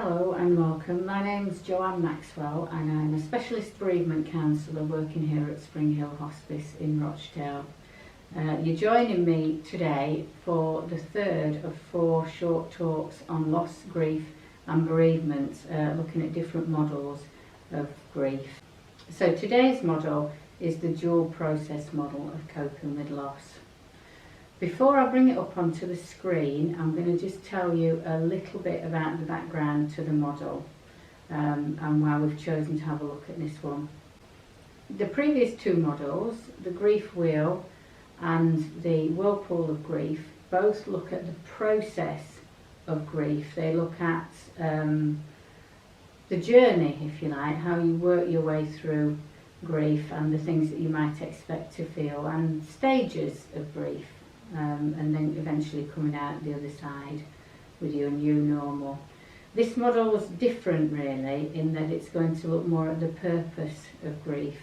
Hello and welcome. My name's Joanne Maxwell and I'm a specialist bereavement counsellor working here at Springhill Hospice in Rochdale. You're joining me today for the third of 4 short talks on loss, grief and bereavement, looking at different models of grief. So today's model is the dual process model of coping with loss. Before I bring it up onto the screen, I'm going to just tell you a little bit about the background to the model and why we've chosen to have a look at this one. The previous 2 models, the grief wheel and the whirlpool of grief, both look at the process of grief. They look at the journey, if you like, how you work your way through grief and the things that you might expect to feel, and stages of grief. And then eventually coming out the other side with your new normal. This model is different really in that it's going to look more at the purpose of grief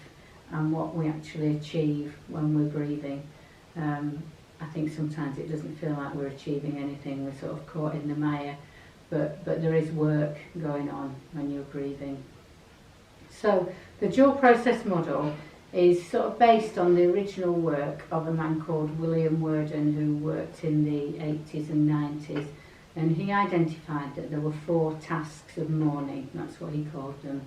and what we actually achieve when we're grieving. I think sometimes it doesn't feel like we're achieving anything, we're sort of caught in the mire, but there is work going on when you're grieving. So the dual process model is sort of based on the original work of a man called William Worden, who worked in the 80s and 90s, and he identified that there were 4 tasks of mourning. That's what he called them.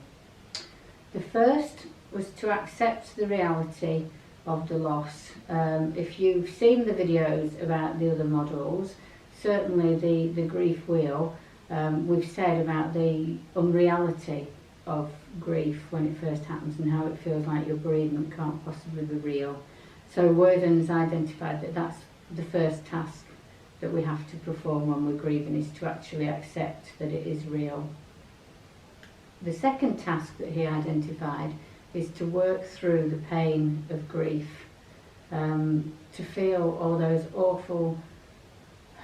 The first was to accept the reality of the loss. If you've seen the videos about the other models, certainly the grief wheel, we've said about the unreality of grief when it first happens and how it feels like your bereavement can't possibly be real. So Worden's identified that that's the first task that we have to perform when we're grieving, is to actually accept that it is real. The second task that he identified is to work through the pain of grief, to feel all those awful,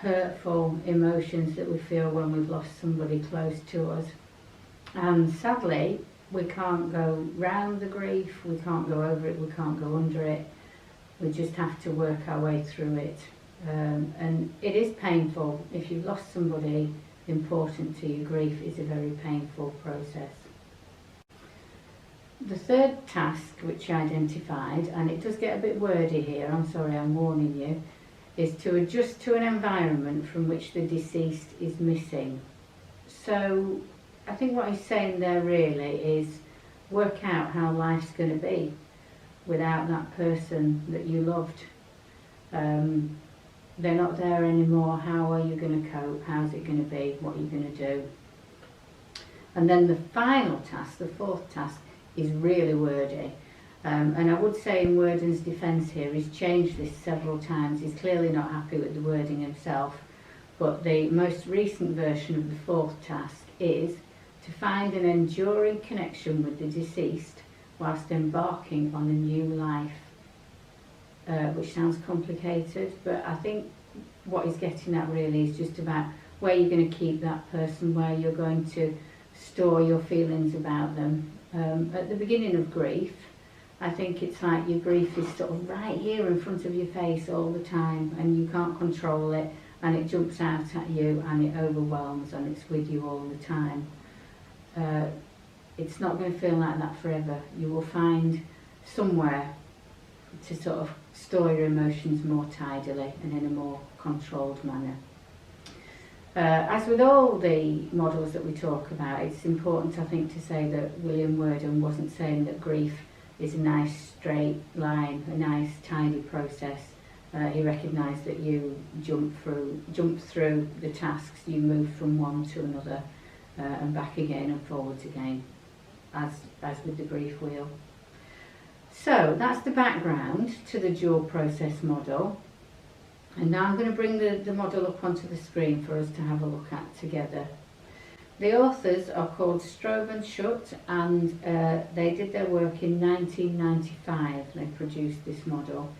hurtful emotions that we feel when we've lost somebody close to us. And sadly, we can't go round the grief, we can't go over it, we can't go under it. We just have to work our way through it. And it is painful. If you've lost somebody important to you, grief is a very painful process. The third task which I identified, and it does get a bit wordy here, I'm sorry, I'm warning you, is to adjust to an environment from which the deceased is missing. So I think what he's saying there really is work out how life's going to be without that person that you loved. They're not there anymore. How are you going to cope? How's it going to be? What are you going to do? And then the final task, the 4th task, is really wordy. And I would say in Worden's defence here, he's changed this several times. He's clearly not happy with the wording himself. But the most recent version of the 4th task is to find an enduring connection with the deceased whilst embarking on a new life, which sounds complicated, but I think what he's getting at really is just about where you're going to keep that person, where you're going to store your feelings about them. At the beginning of grief, I think it's like your grief is sort of right here in front of your face all the time and you can't control it, and it jumps out at you and it overwhelms and it's with you all the time. It's not going to feel like that forever. You will find somewhere to sort of store your emotions more tidily and in a more controlled manner. As with all the models that we talk about, it's important, I think, to say that William Worden wasn't saying that grief is a nice straight line, a nice tidy process. He recognised that you jump through the tasks, you move from one to another, and back again and forwards again, as with the grief wheel. So that's the background to the dual process model, and now I'm going to bring the model up onto the screen for us to have a look at together. The authors are called Strove and Schutt, and they did their work in 1995. They produced this model.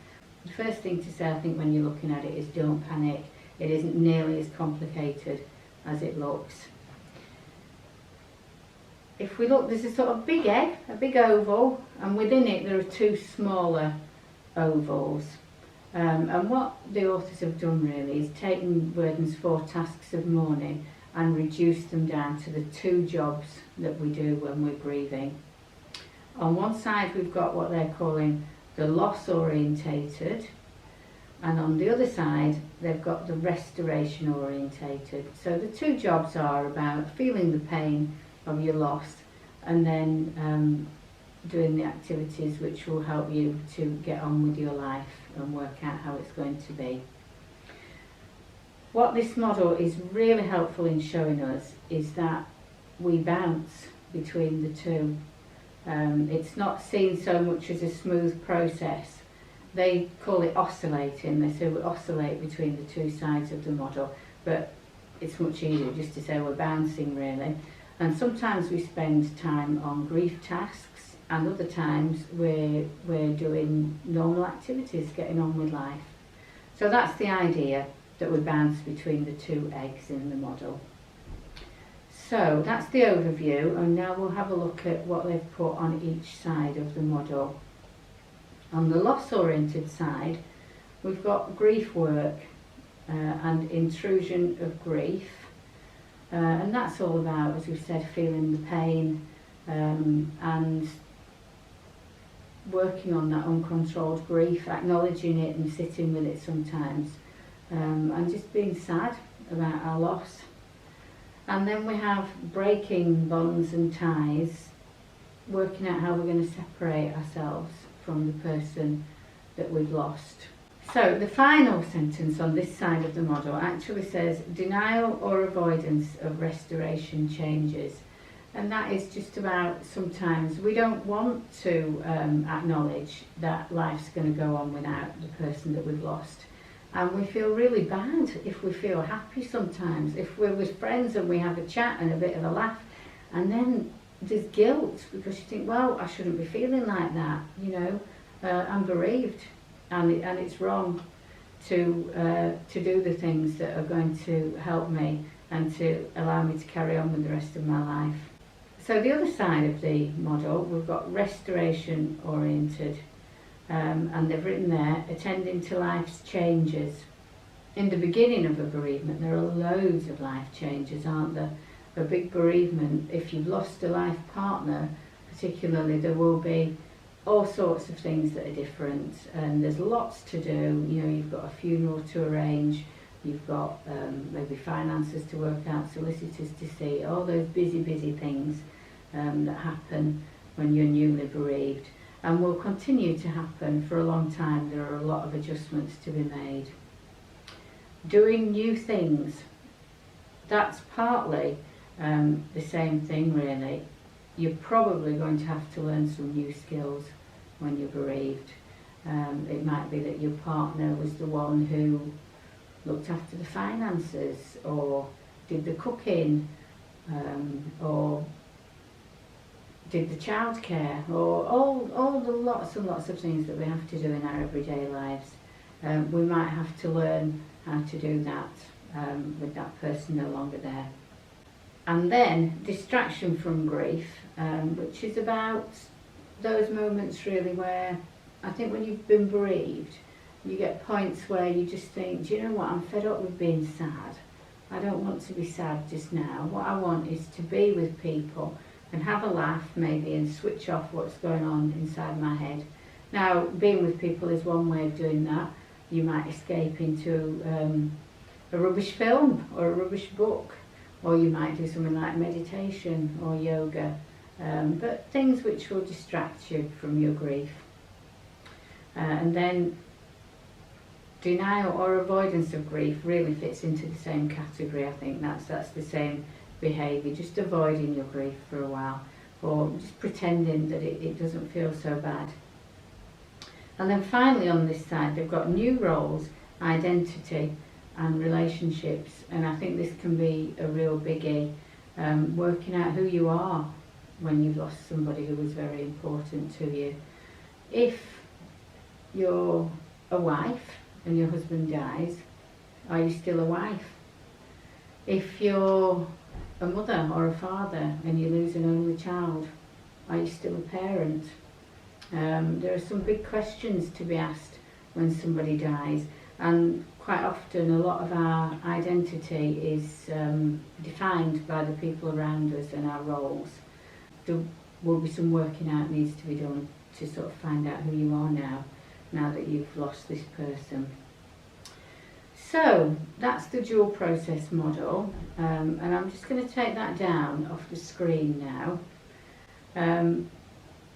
The first thing to say, I think, when you're looking at it is don't panic. It isn't nearly as complicated as it looks. If we look, there's a sort of big egg, a big oval, and within it there are 2 smaller ovals. And what the authors have done really is taken Worden's 4 tasks of mourning and reduce them down to the 2 jobs that we do when we're grieving. On one side we've got what they're calling the loss orientated, and on the other side they've got the restoration orientated. So the 2 jobs are about feeling the pain of your loss and then doing the activities which will help you to get on with your life and work out how it's going to be. What this model is really helpful in showing us is that we bounce between the 2. It's not seen so much as a smooth process. They call it oscillating. They say we oscillate between the 2 sides of the model, but it's much easier just to say we're bouncing really. And sometimes we spend time on grief tasks, and other times we're doing normal activities, getting on with life. So that's the idea, that we bounce between the 2 eggs in the model. So that's the overview, and now we'll have a look at what they've put on each side of the model. On the loss-oriented side, we've got grief work and intrusion of grief, and that's all about, as we've said, feeling the pain and working on that uncontrolled grief, acknowledging it and sitting with it sometimes, and just being sad about our loss. And then we have breaking bonds and ties, working out how we're going to separate ourselves from the person that we've lost. So the final sentence on this side of the model actually says denial or avoidance of restoration changes. And that is just about sometimes we don't want to acknowledge that life's going to go on without the person that we've lost. And we feel really bad if we feel happy sometimes. If we're with friends and we have a chat and a bit of a laugh, and then there's guilt because you think, well, I shouldn't be feeling like that, you know, I'm bereaved, and it's wrong to do the things that are going to help me and to allow me to carry on with the rest of my life. So the other side of the model, we've got restoration oriented. And they've written there, attending to life's changes. In the beginning of a bereavement, there are loads of life changes, aren't there? A big bereavement, if you've lost a life partner, particularly, there will be all sorts of things that are different, and there's lots to do. You know, you've got a funeral to arrange, you've got maybe finances to work out, solicitors to see, all those busy things that happen when you're newly bereaved. And will continue to happen for a long time. There are a lot of adjustments to be made. Doing new things, that's partly the same thing really. You're probably going to have to learn some new skills when you're bereaved. It might be that your partner was the one who looked after the finances or did the cooking or did the childcare, or all the lots and lots of things that we have to do in our everyday lives. We might have to learn how to do that with that person no longer there. And then distraction from grief, which is about those moments really where I think when you've been bereaved, you get points where you just think, do you know what, I'm fed up with being sad. I don't want to be sad just now. What I want is to be with people and have a laugh maybe and switch off what's going on inside my head. Now, being with people is one way of doing that. You might escape into a rubbish film or a rubbish book, or you might do something like meditation or yoga, but things which will distract you from your grief. And then denial or avoidance of grief really fits into the same category. I think that's the same behaviour, just avoiding your grief for a while, or just pretending that it doesn't feel so bad. And then finally on this side they've got new roles, identity and relationships, and I think this can be a real biggie, working out who you are when you've lost somebody who was very important to you. If you're a wife and your husband dies, are you still a wife? If you're a mother or a father and you lose an only child, are you still a parent? There are some big questions to be asked when somebody dies, And quite often a lot of our identity is defined by the people around us and our roles. There will be some working out needs to be done to sort of find out who you are now that you've lost this person. So that's the dual process model, and I'm just going to take that down off the screen now.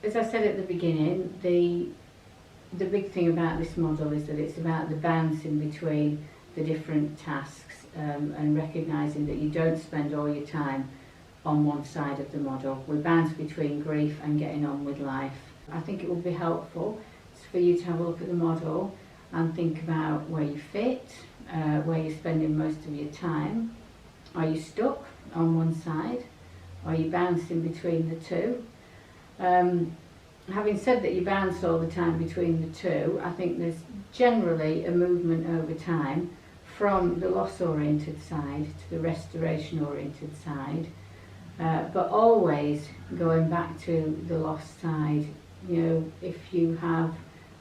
As I said at the beginning, the big thing about this model is that it's about the bouncing between the different tasks, and recognising that you don't spend all your time on one side of the model. We bounce between grief and getting on with life. I think it would be helpful for you to have a look at the model and think about where you fit, where you're spending most of your time. Are you stuck on one side? Are you bouncing between the two? Having said that you bounce all the time between the two, I think there's generally a movement over time from the loss-oriented side to the restoration-oriented side, but always going back to the loss side. You know, if you have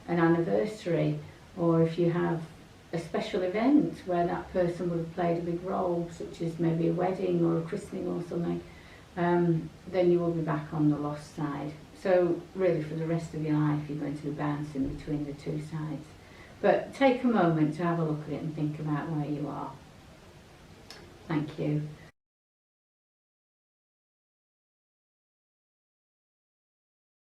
an anniversary, or if you have a special event where that person would have played a big role, such as maybe a wedding or a christening or something, then you will be back on the loss side. So really for the rest of your life you're going to be bouncing between the two sides. But take a moment to have a look at it and think about where you are. Thank you.